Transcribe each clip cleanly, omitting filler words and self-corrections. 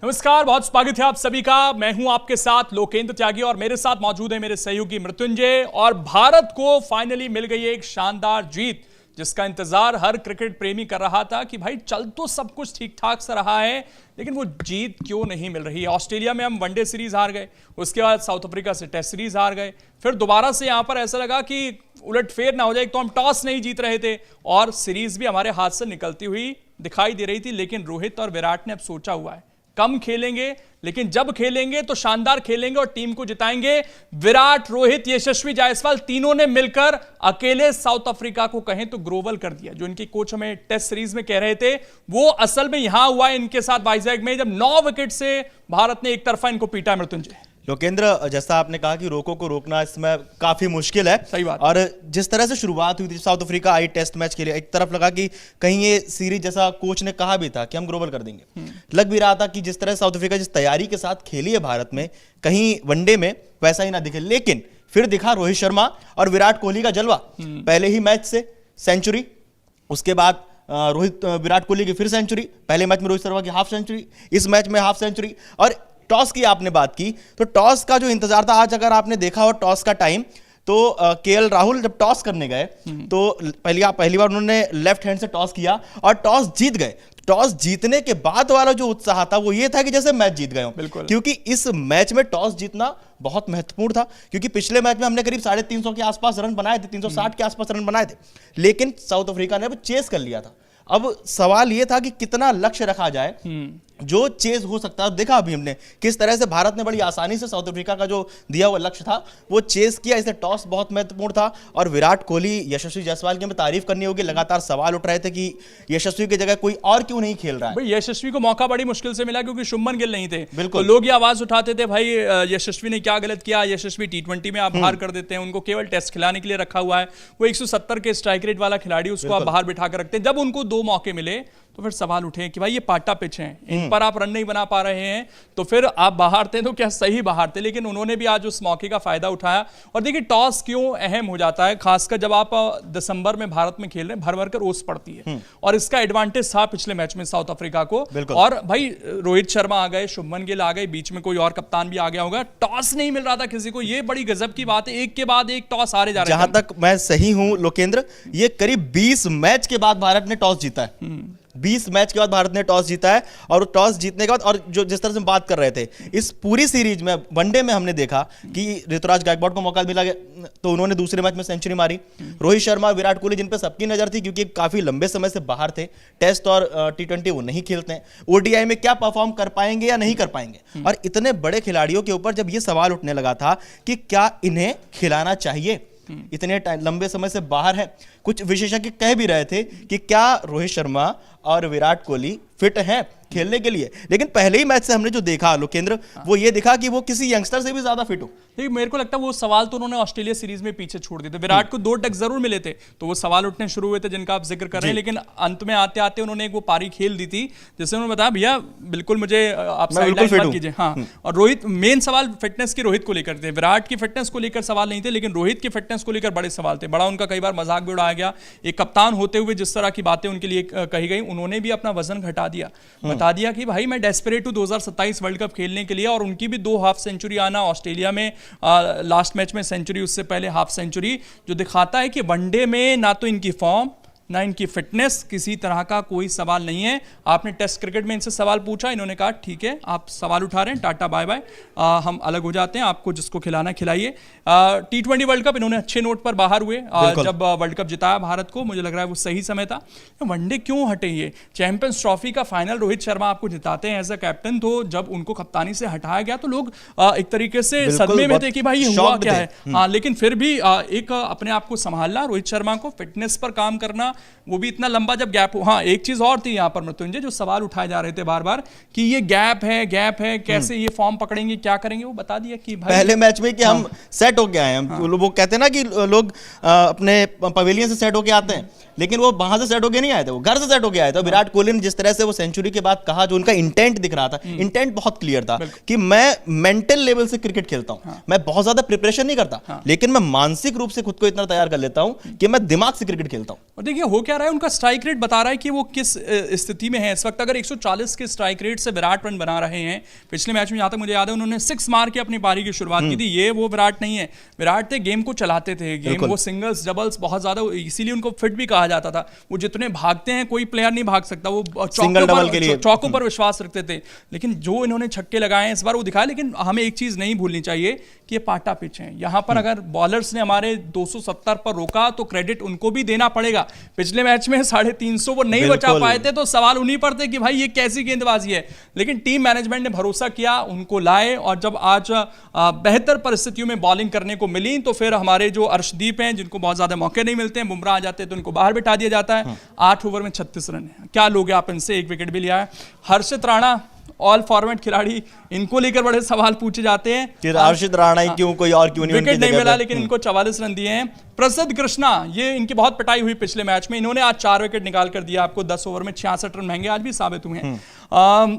नमस्कार, बहुत स्वागत है आप सभी का। मैं हूं आपके साथ लोकेंद्र त्यागी और मेरे साथ मौजूद है मेरे सहयोगी मृत्युंजय। और भारत को फाइनली मिल गई एक शानदार जीत जिसका इंतजार हर क्रिकेट प्रेमी कर रहा था कि भाई चल तो सब कुछ ठीक ठाक से रहा है, लेकिन वो जीत क्यों नहीं मिल रही है। ऑस्ट्रेलिया में हम वनडे सीरीज हार गए, उसके बाद साउथ अफ्रीका से टेस्ट सीरीज हार गए, फिर दोबारा से यहां पर ऐसा लगा कि उलटफेर ना हो जाए। तो हम टॉस नहीं जीत रहे थे और सीरीज भी हमारे हाथ से निकलती हुई दिखाई दे रही थी। लेकिन रोहित और विराट ने अब सोचा हुआ है कम खेलेंगे, लेकिन जब खेलेंगे तो शानदार खेलेंगे और टीम को जिताएंगे। विराट, रोहित, यशस्वी जायसवाल तीनों ने मिलकर अकेले साउथ अफ्रीका को कहें तो ग्लोबल कर दिया। जो इनके कोच हमें टेस्ट सीरीज में कह रहे थे वो असल में यहां हुआ इनके साथ वाइजैक में, जब 9 विकेट से भारत ने एक तरफा इनको पीटा। मृत्युंजय, लोकेंद्र, जैसा आपने कहा कि रोको को रोकना इसमें काफी मुश्किल है। सही बात। और जिस तरह से शुरुआत हुई थी, साउथ अफ्रीका आई टेस्ट मैच के लिए, एक तरफ लगा कि कहीं ये सीरीज, जैसा कोच ने कहा भी था कि हम ग्लोबल कर देंगे, लग भी रहा था कि जिस तरह साउथ अफ्रीका जिस तैयारी के साथ खेली है भारत में, कहीं वनडे में वैसा ही ना दिखे। लेकिन फिर दिखा रोहित शर्मा और विराट कोहली का जलवा। पहले ही मैच से सेंचुरी, उसके बाद विराट कोहली की फिर सेंचुरी, पहले मैच में रोहित शर्मा की हाफ सेंचुरी, इस मैच में हाफ सेंचुरी। और टॉस की आपने बात की तो टॉस का जो इंतजार था, आज अगर आपने देखा हो टॉस का टाइम, तो केएल राहुल जब टॉस करने गए तो पहली बार उन्होंने लेफ्ट हैंड से टॉस किया और टॉस जीत गए। टॉस जीतने के बाद वाला जो उत्साह था वो ये था कि जैसे मैच जीत गए हो, क्योंकि इस मैच में टॉस जीतना बहुत महत्वपूर्ण था। क्योंकि पिछले मैच में हमने करीब 350 के आसपास रन बनाए थे, 360 के आसपास रन बनाए थे, लेकिन साउथ अफ्रीका ने अब चेस कर लिया था। अब सवाल यह था कि कितना लक्ष्य रखा जाए जो चेज हो सकता है। देखा अभी हमने किस तरह से भारत ने बड़ी आसानी से साउथ अफ्रीका का जो दिया हुआ लक्ष्य था वो चेज किया। इसलिए टॉस बहुत महत्वपूर्ण था। और विराट कोहली, यशस्वी जायसवाल की हमें तारीफ करनी होगी। लगातार सवाल उठ रहे थे कि यशस्वी की जगह कोई और क्यों नहीं खेल रहा है। भाई यशस्वी को मौका बड़ी मुश्किल से मिला क्योंकि शुभमन गिल नहीं थे। बिल्कुल, तो लोग ये आवाज उठाते थे भाई यशस्वी ने क्या गलत किया, यशस्वी T20 में आप बाहर कर देते हैं, उनको केवल टेस्ट खिलाने के लिए रखा हुआ है। वो 170 के स्ट्राइक रेट वाला खिलाड़ी, उसको आप बाहर बिठा कर रखते हैं। जब उनको 2 मौके मिले तो फिर सवाल उठे कि भाई ये पाटा पिच है, इन पर आप रन नहीं बना पा रहे हैं, तो फिर आप बाहर थे तो क्या सही बाहर थे। लेकिन उन्होंने भी आज उस मौके का फायदा उठाया। और देखिए टॉस क्यों अहम हो जाता है, खासकर जब आप दिसंबर में भारत में खेल रहे हैं, भर भर कर ओस पड़ती है। और इसका एडवांटेज था पिछले मैच में साउथ अफ्रीका को। और भाई रोहित शर्मा आ गए, शुभमन गिल आ गए, बीच में कोई और कप्तान भी आ गया होगा। टॉस नहीं मिल रहा था किसी को, ये बड़ी गजब की बात है। एक के बाद एक टॉस हारे जा रहे हैं। जहां तक मैं सही हूं लोकेंद्र, ये करीब 20 मैच के बाद भारत ने टॉस जीता है। 20 मैच के बाद भारत ने टॉस जीता है। और टॉस जीतने के बाद, और जो जिस तरह से हम बात कर रहे थे, इस पूरी सीरीज में वनडे में हमने देखा कि ऋतुराज गायकवाड को मौका मिला तो उन्होंने दूसरे मैच में सेंचुरी मारी। रोहित शर्मा, विराट कोहली, जिन पे सबकी नजर थी क्योंकि काफी लंबे समय से बाहर थे, टेस्ट और T20 वो नहीं खेलते हैं, ODI में क्या परफॉर्म कर पाएंगे या नहीं कर पाएंगे। और इतने बड़े खिलाड़ियों के ऊपर जब ये सवाल उठने लगा था कि क्या इन्हें खिलाना चाहिए, इतने लंबे समय से बाहर है। कुछ विशेषज्ञ कह भी रहे थे कि क्या रोहित शर्मा और विराट कोहली फिट हैं खेलने के लिए। लेकिन पहले ही मैच से हमने जो देखा लोकेंद्र, वो ये दिखा कि वो किसी यंगस्टर से भी ज्यादा फिट हो। देखिए मेरे को लगता है वो सवाल तो उन्होंने ऑस्ट्रेलिया सीरीज में पीछे छोड़ दिए थे। विराट को 2 टक जरूर मिले थे तो वो सवाल उठने शुरू हुए थे जिनका आप जिक्र कर रहे हैं। लेकिन अंत में आते आते उन्होंने एक वो पारी खेल दी थी जिससे उन्होंने बताया भैया बिल्कुल मुझे आप साइडलाइन मत कीजिए। हाँ, और रोहित, मेन सवाल फिटनेस की रोहित को लेकर थे, विराट की फिटनेस को लेकर सवाल नहीं थे, लेकिन रोहित की फिटनेस को लेकर बड़े सवाल थे। बड़ा उनका कई बार मजाक भी उड़ाया गया। एक कप्तान होते हुए जिस तरह की बातें उनके लिए कही गई, उन्होंने भी अपना वजन घटा दिया, बता दिया कि भाई मैं डेस्परेट हूं 2027 वर्ल्ड कप खेलने के लिए। और उनकी भी 2 हाफ सेंचुरी आना, ऑस्ट्रेलिया में लास्ट मैच में सेंचुरी, उससे पहले हाफ सेंचुरी, जो दिखाता है कि वनडे में ना तो इनकी फॉर्म ना इनकी फिटनेस, किसी तरह का कोई सवाल नहीं है। आपने टेस्ट क्रिकेट में इनसे सवाल पूछा, इन्होंने कहा ठीक है आप सवाल उठा रहे हैं, टाटा बाय बाय, हम अलग हो जाते हैं, आपको जिसको खिलाना खिलाइए। T20 वर्ल्ड कप इन्होंने अच्छे नोट पर बाहर हुए जब वर्ल्ड कप जिताया भारत को, मुझे लग रहा है वो सही समय था। वनडे क्यों हटे, ये चैंपियंस ट्रॉफी का फाइनल रोहित शर्मा आपको जिताते हैं एज अ कैप्टन, तो जब उनको कप्तानी से हटाया गया तो लोग एक तरीके से सदमे में थे कि भाई ये हुआ क्या है। हाँ, लेकिन फिर भी एक अपने आप को संभालना, रोहित शर्मा को फिटनेस पर काम करना, वो भी इतना लंबा जब गैप हो। हाँ, एक चीज और थी यहाँ पर मृत्युंजय, जो सवाल उठाए जा रहे थे बार बार कि ये गैप है, कैसे ये फॉर्म पकड़ेंगे, क्या करेंगे, वो बता दिया कि भाई पहले मैच में कि हम सेट होके आए हैं। वो कहते हैं ना कि लोग अपने पवेलियन से सेट होके आते हैं, लेकिन वो वहां से सेट होके नहीं आए थे, वो घर से सेट होके आए थे। विराट कोहली ने जिस तरह से वो सेंचुरी के बाद कहा, जो उनका इंटेंट दिख रहा था, इंटेंट बहुत क्लियर था कि मैं मेंटल लेवल से क्रिकेट खेलता हूं। मैं बहुत ज्यादा प्रिपरेशन नहीं करता, लेकिन मैं मानसिक रूप से खुद को इतना तैयार कर लेता हूं कि मैं दिमाग से क्रिकेट खेलता हूं। और देखिए हो क्या रहा है, उनका स्ट्राइक रेट बता रहा है कि वो किस स्थिति में है इस वक्त। अगर 140 के स्ट्राइक रेट से विराट रन बना रहे हैं, पिछले मैच में जहां तक मुझे याद है उन्होंने 6 मार के अपनी पारी की शुरुआत की थी। ये वो विराट नहीं है, विराट थे गेम को चलाते थे, गेम वो सिंगल्स डबल्स बहुत ज्यादा, इसीलिए उनको फिट भी कहा जाता था। वो जितने भागते हैं कोई प्लेयर नहीं भाग सकता, वो चौकों पर विश्वास रखते थे। लेकिन जो इन्होंने छक्के लगाए हैं इस बार वो दिखाया। लेकिन हमें एक चीज नहीं भूलनी चाहिए कि ये पाटा पिच है, यहां पर अगर बॉलर्स ने हमारे 270 पर रोका तो क्रेडिट उनको भी देना पड़ेगा। पिछले मैच में 350 वो नहीं बचा पाए थे, तो सवाल उन्हीं पर थे कि भाई ये कैसी गेंदबाजी है। लेकिन टीम मैनेजमेंट ने भरोसा किया, उनको लाए, और जब आज बेहतर परिस्थितियों में बॉलिंग करने को मिली तो फिर हमारे जो अर्शदीप हैं, जिनको बहुत ज्यादा मौके नहीं मिलते हैं, बुमराह आ जाते हैं तो उनको बाहर बिठा दिया जाता है। 8 ओवर में 36 रन है, क्या लोगे आप इनसे, 1 विकेट भी लिया है। हर्षित राणा ऑल फॉर्मेट खिलाड़ी, इनको लेकर बड़े सवाल पूछे जाते हैं कि हर्षित राणा ही क्यों, कोई और क्यों नहीं, विकेट नहीं मिला, लेकिन इनको 44 रन दिए हैं। प्रसिद्ध कृष्णा, ये इनकी बहुत पिटाई हुई पिछले मैच में, इन्होंने आज 4 विकेट निकाल कर दिया आपको 10 ओवर में 66 रन महंगे आज भी साबित हुए हैं।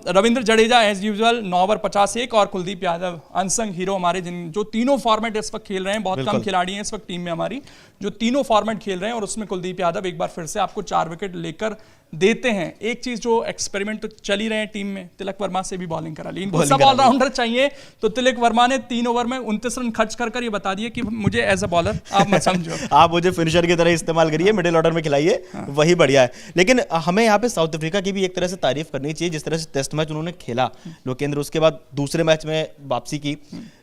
Ravindra Jadeja as usual 9 over 51, और कुलदीप यादव अनसंग हीरो हमारे, जो तीनों फॉर्मेट इस वक्त खेल रहे हैं। बहुत कम खिलाड़ी हैं इस वक्त टीम में हमारी जो तीनों फॉर्मेट खेल रहे हैं, और उसमें कुलदीप यादव एक बार फिर से आपको 4 विकेट लेकर देते हैं। एक चीज जो एक्सपेरिमेंट तो चल ही रहे हैं टीम में, तिलक वर्मा से भी बॉलिंग करा ली। इनको सब ऑलराउंडर चाहिए, तो तिलक वर्मा ने 3 ओवर में 29 रन खर्च कर ये बता दिए कि मुझे एज अ बॉलर आप मत समझो आप मुझे फिनिशर की तरह इस्तेमाल करिए, मिडिल ऑर्डर में खिलाइए, वही बढ़िया है। लेकिन हमें यहाँ पे साउथ अफ्रीका की भी एक तरह से तारीफ करनी चाहिए, जिस तरह से टेस्ट मैच उन्होंने खेला लोकेंद्र, उसके बाद दूसरे मैच में वापसी की।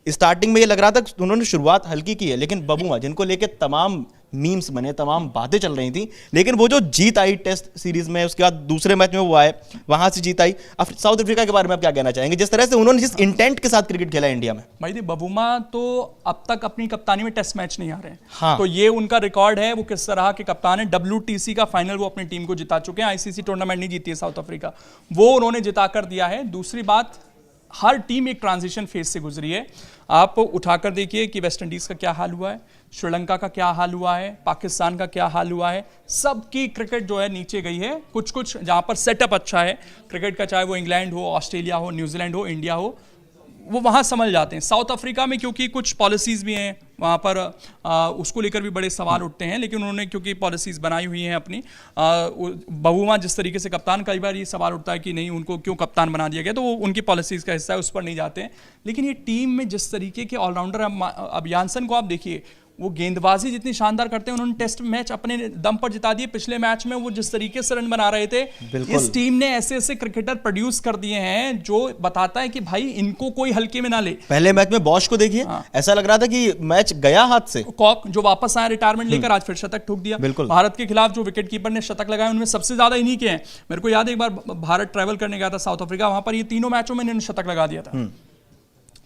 स्टार्टिंग में ये लग रहा था उन्होंने शुरुआत हल्की की है, लेकिन बबूमा जिनको लेके तमाम मीम्स बने, तमाम बातें चल रही थी, लेकिन वो जो जीत आई टेस्ट सीरीज में, उसके बाद दूसरे मैच में वो आए, वहां से जीत आई। साउथ अफ्रीका के बारे में आप क्या कहना चाहेंगे, जिस तरह से उन्होंने जिस इंटेंट के साथ क्रिकेट खेला इंडिया में? भाई बबूमा तो अब तक अपनी कप्तानी में टेस्ट मैच नहीं आ रहे हैं। हाँ। तो ये उनका रिकॉर्ड है, वो किस तरह के कप्तान है। WTC का फाइनल वो अपनी टीम को जिता चुके हैं, ICC टूर्नामेंट नहीं जीती है साउथ अफ्रीका, वो उन्होंने जिता कर दिया है। दूसरी बात, हर टीम एक ट्रांजिशन फेज से गुजरी है। आप उठाकर देखिए कि वेस्ट इंडीज का क्या हाल हुआ है, श्रीलंका का क्या हाल हुआ है, पाकिस्तान का क्या हाल हुआ है। सबकी क्रिकेट जो है नीचे गई है। कुछ कुछ जहां पर सेटअप अच्छा है क्रिकेट का, चाहे वो इंग्लैंड हो, ऑस्ट्रेलिया हो, न्यूजीलैंड हो, इंडिया हो, वो वहाँ संभल जाते हैं। साउथ अफ्रीका में क्योंकि कुछ पॉलिसीज़ भी हैं वहाँ पर, उसको लेकर भी बड़े सवाल उठते हैं, लेकिन उन्होंने क्योंकि पॉलिसीज़ बनाई हुई हैं अपनी। बबूमा जिस तरीके से कप्तान, कई बार ये सवाल उठता है कि नहीं उनको क्यों कप्तान बना दिया गया, तो वो उनकी पॉलिसीज़ का हिस्सा है, उस पर नहीं जाते हैं। लेकिन ये टीम में जिस तरीके के ऑलराउंडर, अब यानसन को आप देखिए, वो गेंदबाजी जितनी शानदार करते हैं, उन्होंने टेस्ट मैच अपने दम पर जिता दिए। पिछले मैच में वो जिस तरीके से रन बना रहे थे, इस टीम ने ऐसे ऐसे क्रिकेटर प्रोड्यूस कर दिए हैं जो बताता है कि भाई इनको कोई हल्के में ना ले। पहले मैच में बॉश को देखिए, ऐसा लग रहा था कि मैच गया हाथ से। कॉक जो वापस आया रिटायरमेंट लेकर, आज फिर शतक ठोक दिया। भारत के खिलाफ जो विकेट कीपर ने शतक लगाए उनमें सबसे ज्यादा इन्हीं के हैं। मेरे को याद है एक बार भारत ट्रैवल करने गया था साउथ अफ्रीका, वहां पर ये तीनों मैचों में इन्होंने शतक लगा दिया था।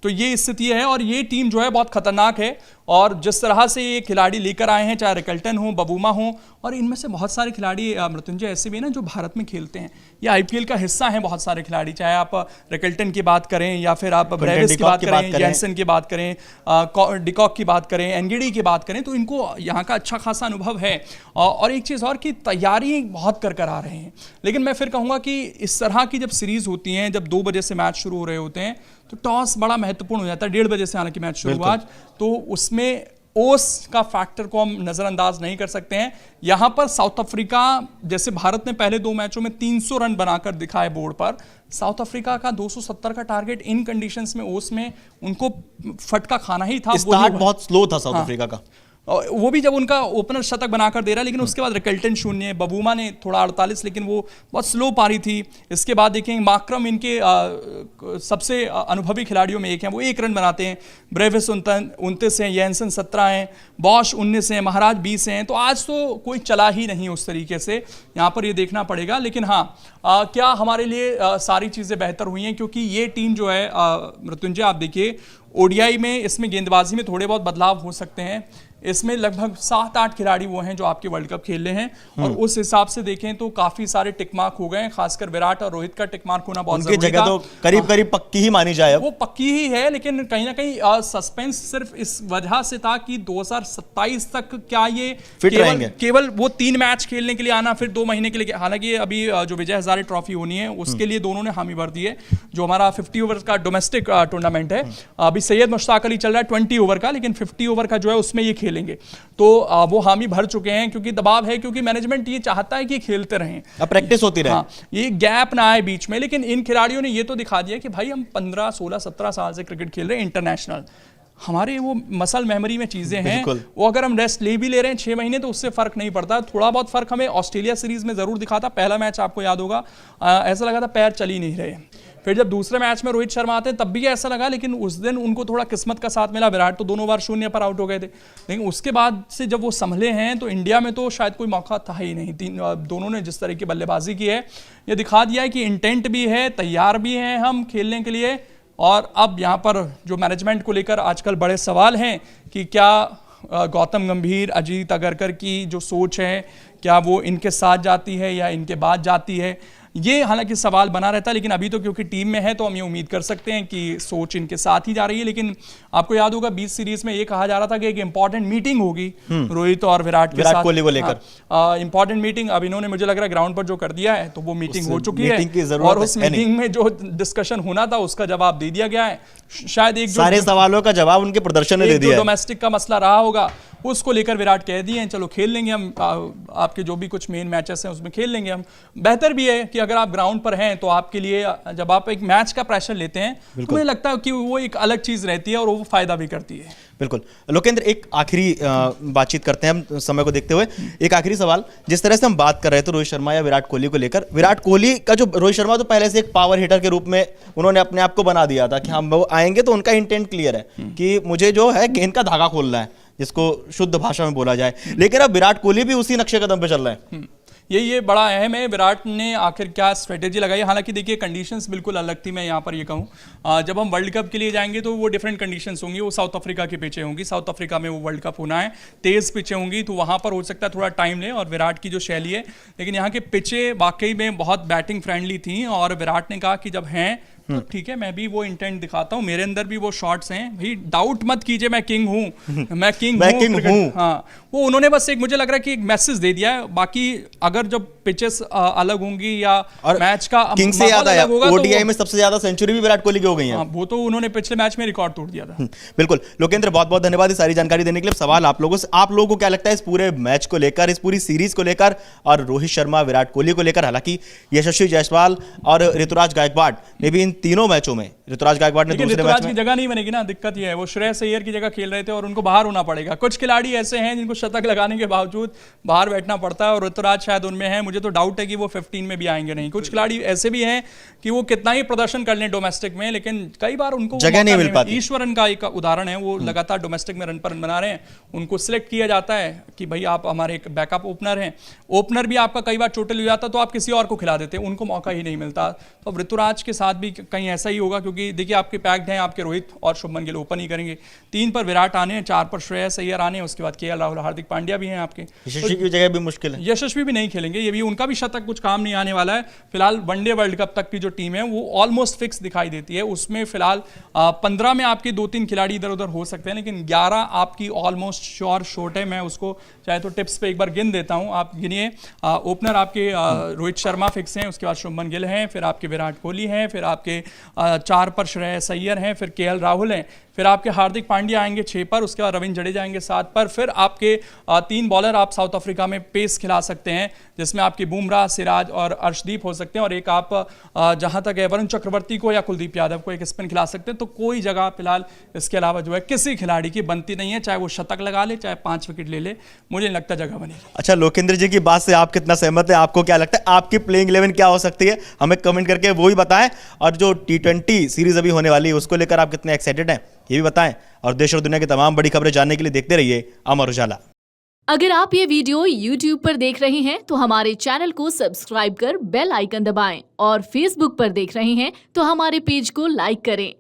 तो ये स्थिति है, और ये टीम जो है बहुत खतरनाक है। और जिस तरह से ये खिलाड़ी लेकर आए हैं, चाहे रिकल्टन हो, बबूमा हो, और इनमें से बहुत सारे खिलाड़ी मृत्युंजय ऐसे भी हैं ना जो भारत में खेलते हैं, ये IPL का हिस्सा हैं बहुत सारे खिलाड़ी, चाहे आप रिकल्टन की बात करें या फिर आप ब्रेविस की बात करें, जैनसन की बात करें, डिकॉक की बात करें, एनगिडी की बात करें, तो इनको यहाँ का अच्छा खासा अनुभव है। और एक चीज़ और कि तैयारी बहुत कर आ रहे हैं। लेकिन मैं फिर कहूँगा कि इस तरह की जब सीरीज़ होती हैं, जब 2 बजे से मैच शुरू हो रहे होते हैं, तो टॉस बड़ा महत्वपूर्ण हो जाता है। 1:30 बजे से हालांकि मैच शुरू हुआ आज, तो उसमें ओस का फैक्टर को हम नजरअंदाज नहीं कर सकते हैं। यहां पर साउथ अफ्रीका, जैसे भारत ने पहले 2 मैचों में 300 रन बनाकर दिखाए बोर्ड पर, साउथ अफ्रीका का 270 का टारगेट इन कंडीशंस में ओस में उनको फटका खाना ही था। स्टार्ट बहुत स्लो था साउथ अफ्रीका का, वो भी जब उनका ओपनर शतक बनाकर दे रहा है, लेकिन उसके बाद रिकल्टन 0, बबूमा ने थोड़ा 48, लेकिन वो बहुत स्लो पारी थी। इसके बाद देखें माक्रम इनके सबसे अनुभवी खिलाड़ियों में एक हैं, वो 1 रन बनाते हैं। ब्रेविस 29 हैं, यैनसन 17 हैं, बॉश 19 हैं, महाराज 20 हैं। तो आज तो कोई चला ही नहीं उस तरीके से, यहाँ पर ये देखना पड़ेगा। लेकिन हाँ, क्या हमारे लिए सारी चीज़ें बेहतर हुई हैं, क्योंकि ये टीम जो है मृत्युंजय, आप देखिए ODI में इसमें गेंदबाजी में थोड़े बहुत बदलाव हो सकते हैं। इसमें लगभग 7-8 खिलाड़ी वो हैं जो आपके वर्ल्ड कप खेल रहे हैं, और उस हिसाब से देखें तो काफी सारे टिक मार्क हो गए, खासकर विराट और रोहित का टिक मार्क होना बहुत जरूरी था। जगह तो करीब करीब पक्की ही मानी जाए, वो पक्की ही है, लेकिन कहीं ना कहीं सस्पेंस सिर्फ इस वजह से था कि 2027 तक क्या ये फिट रहेंगे, केवल वो 3 मैच खेलने के लिए आना, फिर 2 महीने के लिए। हालांकि अभी जो विजय हजारे ट्रॉफी होनी है उसके लिए दोनों ने हामी भर दी है, जो हमारा 50 ओवर का डोमेस्टिक टूर्नामेंट है। अभी सैयद मुश्ताक अली चल रहा है 20 ओवर का, लेकिन 50 ओवर का जो है उसमें ये खेल खेलेंगे। तो वो हामी भर चुके हैं क्योंकि दबाव है, क्योंकि मैनेजमेंट ये चाहता है कि खेलते रहें, अब प्रैक्टिस होती रहे। हाँ, ये गैप ना आए बीच में। लेकिन इन खिलाड़ियों ने ये तो दिखा दिया कि भाई हम 15, 16, 17 साल से क्रिकेट खेल रहे हैं इंटरनेशनल, हमारे वो मसल मेमोरी में चीज़ें हैं, वो अगर हम रेस्ट ले भी ले रहे हैं 6 महीने तो उससे फ़र्क नहीं पड़ता। थोड़ा बहुत फ़र्क हमें ऑस्ट्रेलिया सीरीज़ में ज़रूर दिखा था। पहला मैच आपको याद होगा, ऐसा लगा था पैर चल ही नहीं रहे। फिर जब दूसरे मैच में रोहित शर्मा आते हैं तब भी ऐसा लगा, लेकिन उस दिन उनको थोड़ा किस्मत का साथ मिला। विराट तो दोनों बार 0 पर आउट हो गए थे, लेकिन उसके बाद से जब वो संभले हैं तो इंडिया में तो शायद कोई मौका था ही नहीं। दोनों ने जिस तरह की बल्लेबाजी की है, ये दिखा दिया है कि इंटेंट भी है, तैयार भी हैं हम खेलने के लिए। और अब यहाँ पर जो मैनेजमेंट को लेकर आजकल बड़े सवाल हैं कि क्या गौतम गंभीर, अजीत अगरकर की जो सोच है, क्या वो इनके साथ जाती है या इनके बाद जाती है, ये हालांकि सवाल बना रहता है। लेकिन अभी तो क्योंकि टीम में है तो हम ये उम्मीद कर सकते हैं कि सोच इनके साथ ही जा रही है। लेकिन आपको याद होगा 20 सीरीज में ये कहा जा रहा था कि एक इंपॉर्टेंट मीटिंग होगी रोहित और विराट कोहली को लेकर। इंपॉर्टेंट मीटिंग अब इन्होंने मुझे लग रहा है ग्राउंड पर जो कर दिया है तो वो मीटिंग हो चुकी है, और उस मीटिंग में जो डिस्कशन होना था उसका जवाब दे दिया गया है। शायद एक सारे सवालों का जवाब उनके प्रदर्शन ने दे दिया। डोमेस्टिक का मसला रहा होगा उसको लेकर विराट कह दिए हैं चलो खेल लेंगे हम, आपके जो भी कुछ मेन मैचेस हैं उसमें खेल लेंगे हम। बेहतर भी है कि अगर आप ग्राउंड पर हैं तो आपके लिए जब आप एक मैच का प्रेशर लेते हैं तो मुझे लगता है कि वो एक अलग चीज़ रहती है और वो फायदा भी करती है। बिल्कुल। लोकेंद्र, एक आखिरी बातचीत करते हैं हम समय को देखते हुए। एक आखिरी सवाल, जिस तरह से हम बात कर रहे थे रोहित शर्मा या विराट कोहली को लेकर, विराट कोहली का जो, रोहित शर्मा तो पहले से एक पावर हिटर के रूप में उन्होंने अपने आप को बना दिया था कि हम वो आएंगे तो उनका इंटेंट क्लियर है कि मुझे जो है गेंद का धागा खोलना है, जिसको शुद्ध भाषा में बोला जाए। लेकिन अब विराट कोहली भी उसी नक्शे कदम पे चल रहे हैं। ये बड़ा अहम है, विराट ने आखिर क्या स्ट्रेटेजी लगाई। हालांकि देखिए कंडीशंस बिल्कुल अलग थी, मैं यहाँ पर ये कहूँ जब हम वर्ल्ड कप के लिए जाएंगे तो वो डिफरेंट कंडीशंस होंगी। वो साउथ अफ्रीका के पिचें होंगी, साउथ अफ्रीका में वो वर्ल्ड कप होना है, तेज़ पिचें होंगी, तो वहाँ पर हो सकता है थोड़ा टाइम ले और विराट की जो शैली है। लेकिन यहाँ के पिचें वाकई में बहुत बैटिंग फ्रेंडली थी और विराट ने कहा कि जब हैं तो ठीक है, मैं भी वो इंटेंट दिखाता हूँ, मेरे अंदर भी वो शॉट्स हैं, भाई डाउट मत कीजिए मैं किंग हूँ, मैं किंग हूँ। हाँ, वो उन्होंने बस एक, मुझे लग रहा है कि एक मैसेज दे दिया है। बाकी अगर जब पिचेस अलग होंगी या मैच का किंग से याद आया, ओडीआई में सबसे ज्यादा सेंचुरी भी विराट कोहली की हो गई है। वो तो उन्होंने पिछले मैच में रिकॉर्ड तोड़ दिया था। बिल्कुल। लोकेंद्र, बहुत बहुत धन्यवाद सारी जानकारी देने के लिए। सवाल आप लोगों से, आप लोगों को क्या लगता है इस पूरे मैच को लेकर, इस पूरी सीरीज को लेकर और रोहित शर्मा विराट कोहली को लेकर? हालांकि यशस्वी जायसवाल और ऋतुराज गायकवाड़ ने भी इन तीनों मैचों में, ऋतुराज गायकवाड़ ने दूसरे मैच में, की जगह नहीं बनेगी ना, दिक्कत ये है, वो श्रेयस अय्यर की जगह खेल रहे थे और उनको बाहर होना पड़ेगा। कुछ खिलाड़ी ऐसे हैं जिनको शतक लगाने के बावजूद बाहर बैठना पड़ता है और ऋतुराज शायद उनमें है। मुझे तो डाउट है कि वो 15 में भी आएंगे नहीं। कुछ खिलाड़ी ऐसे भी हैं कि वो कितना ही प्रदर्शन कर लें डोमेस्टिक में, लेकिन कई बार उनको जगह नहीं मिल पाती। ईश्वरन का एक उदाहरण है, वो लगातार डोमेस्टिक में रन पर रन बना रहे हैं, उनको सिलेक्ट किया जाता है कि भाई आप हमारे एक बैकअप ओपनर हैं। ओपनर भी आपका कई बार चोटिल हो जाता तो आप किसी और को खिला देते, उनको मौका ही नहीं मिलता। तो ऋतुराज के साथ भी कहीं ऐसा ही होगा, क्योंकि देखिए आपके पैक्ड हैं, आपके रोहित और शुभमन गिल ओपन ही करेंगे, 3 पर विराट आने हैं, 4 पर श्रेयस अय्यर आने हैं, उसके बाद केएल राहुल, हार्दिक पांड्या भी हैं आपके। यशस्वी की जगह भी मुश्किल है, यशस्वी भी नहीं खेलेंगे, ये भी उनका भी शतक कुछ काम नहीं आने वाला है। फिलहाल वनडे वर्ल्ड कप तक की जो टीम है वो ऑलमोस्ट फिक्स दिखाई देती है, उसमें फिलहाल 15 में आपके 2-3 खिलाड़ी इधर उधर हो सकते हैं, लेकिन 11 आपकी ऑलमोस्ट श्योर शॉट है। मैं उसको चाहे तो टिप्स पे एक बार गिन देता हूं, आप गिनिए। ओपनर आपके रोहित शर्मा फिक्स हैं, उसके बाद शुभमन गिल हैं, फिर आपके विराट कोहली हैं, फिर आपके 4 पर श्रेयस अय्यर हैं, फिर केएल राहुल हैं, फिर आपके हार्दिक पांड्या आएंगे 6 पर, उसके बाद रविंद्र जडेजा आएंगे 7 पर, फिर आपके 3 बॉलर आप साउथ अफ्रीका में पेस खिला सकते हैं, जिसमें आपके बुमराह, सिराज और अर्शदीप हो सकते हैं, और एक आप जहां तक है वरुण चक्रवर्ती को या कुलदीप यादव को एक स्पिन खिला सकते हैं। तो कोई जगह फिलहाल इसके अलावा जो है किसी खिलाड़ी की बनती नहीं है, चाहे वो शतक लगा ले, चाहे 5 विकेट ले ले, मुझे नहीं लगता जगह बनेगी। अच्छा, लोकेंद्र जी की बात से आप कितना सहमत है? आपको क्या लगता है आपकी प्लेइंग 11 क्या हो सकती है? हमें कमेंट करके वो भी बताएं, और जो T20 सीरीज अभी होने वाली है उसको लेकर आप कितने एक्साइटेड हैं ये भी बताएं, और देश और दुनिया की तमाम बड़ी खबरें जानने के लिए देखते रहिए अमर उजाला। अगर आप ये वीडियो YouTube पर देख रहे हैं तो हमारे चैनल को सब्सक्राइब कर बेल आइकन दबाएं, और Facebook पर देख रहे हैं तो हमारे पेज को लाइक करें।